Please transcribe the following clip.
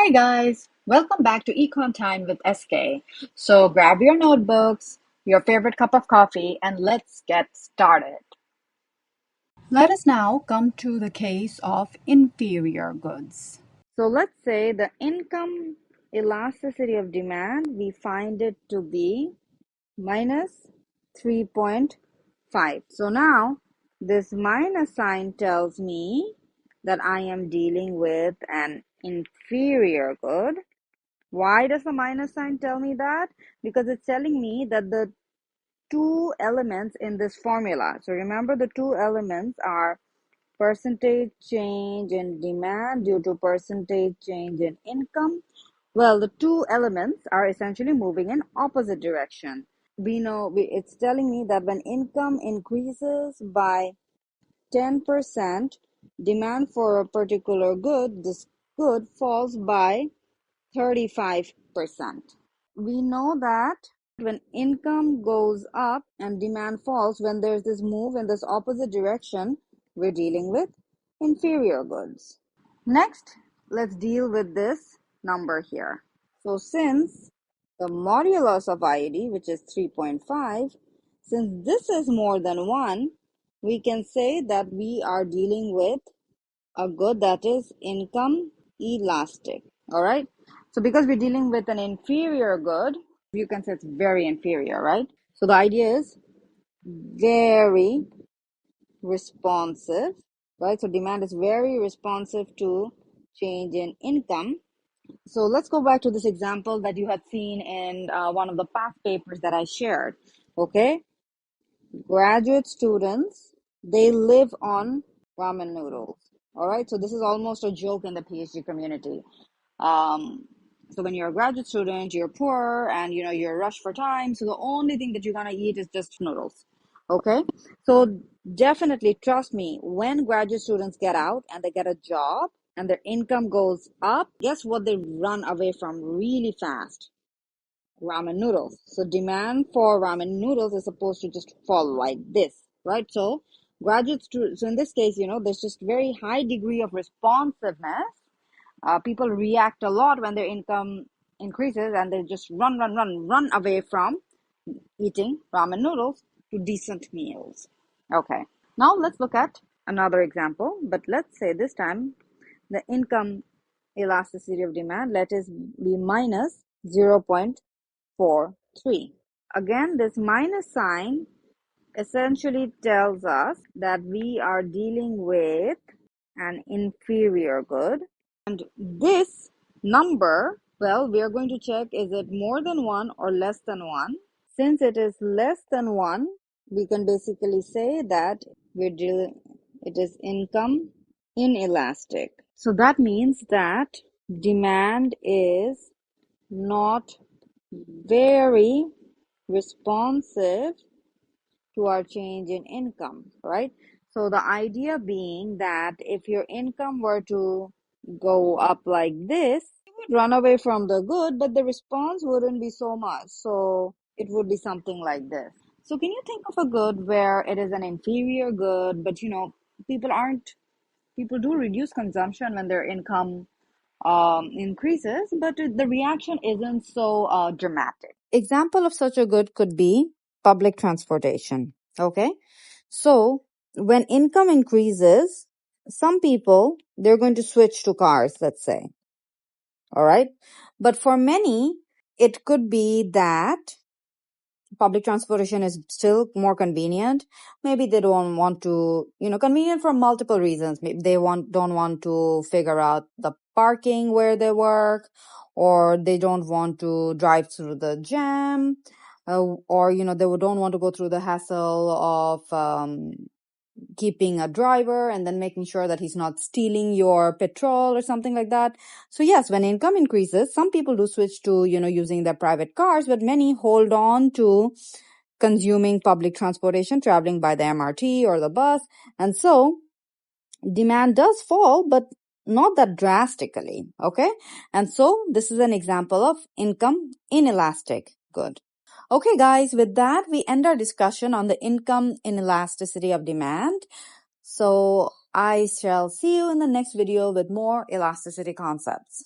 Hi guys, welcome back to Econ Time with SK. So grab your notebooks, your favorite cup of coffee, and let's get started. Let us now come to the case of inferior goods. So let's say the income elasticity of demand, we find it to be minus 3.5. So now this minus sign tells me that I am dealing with an inferior good. Why does the minus sign tell me that? Because it's telling me that the two elements in this formula. So remember, the two elements are percentage change in demand due to percentage change in income. Well, the two elements are essentially moving in opposite direction. We know it's telling me that when income increases by 10%, demand for a particular good, this good falls by 35%. We know that when income goes up and demand falls, when there's this move in this opposite direction, we're dealing with inferior goods. Next, let's deal with this number here. So since the modulus of IED, which is 3.5, since this is more than 1, we can say that we are dealing with a good that is income elastic. All right. So because we're dealing with an inferior good, you can say it's very inferior, right? So the idea is very responsive, right? So demand is very responsive to change in income. So let's go back to this example that you had seen in one of the past papers that I shared. Okay. Graduate students, they live on ramen noodles. All right. So this is almost a joke in the PhD community. So when you're a graduate student, you're poor and you're rushed for time. So the only thing that you're gonna eat is just noodles. Okay. So definitely trust me, when graduate students get out and they get a job and their income goes up, guess what they run away from really fast? Ramen noodles. So demand for ramen noodles is supposed to just fall like this, right? So so in this case, there's just very high degree of responsiveness. People react a lot when their income increases and they just run away from eating ramen noodles to decent meals. Okay, now let's look at another example, but let's say this time the income elasticity of demand, let us be minus 0.43. Again, this minus sign essentially tells us that we are dealing with an inferior good. And this number, well, we are going to check, is it more than 1 or less than 1? Since it is less than 1, we can basically say that it is income inelastic. So that means that demand is not very responsive to our change in income, right? So the idea being that if your income were to go up like this, you would run away from the good, but the response wouldn't be so much. So it would be something like this. So can you think of a good where it is an inferior good, but people do reduce consumption when their income increases, but the reaction isn't so dramatic. Example of such a good could be public transportation. Okay. So when income increases, some people, they're going to switch to cars, let's say. All right. But for many, it could be that public transportation is still more convenient. Maybe they don't want to, convenient for multiple reasons. Maybe they don't want to figure out the parking where they work, or they don't want to drive through the jam, or, they don't want to go through the hassle of keeping a driver and then making sure that he's not stealing your petrol or something like that. So yes, when income increases, some people do switch to, using their private cars, but many hold on to consuming public transportation, traveling by the MRT or the bus. And so demand does fall, but not that drastically. Okay. And so this is an example of income inelastic good. Okay, guys, with that, we end our discussion on the income inelasticity of demand. So I shall see you in the next video with more elasticity concepts.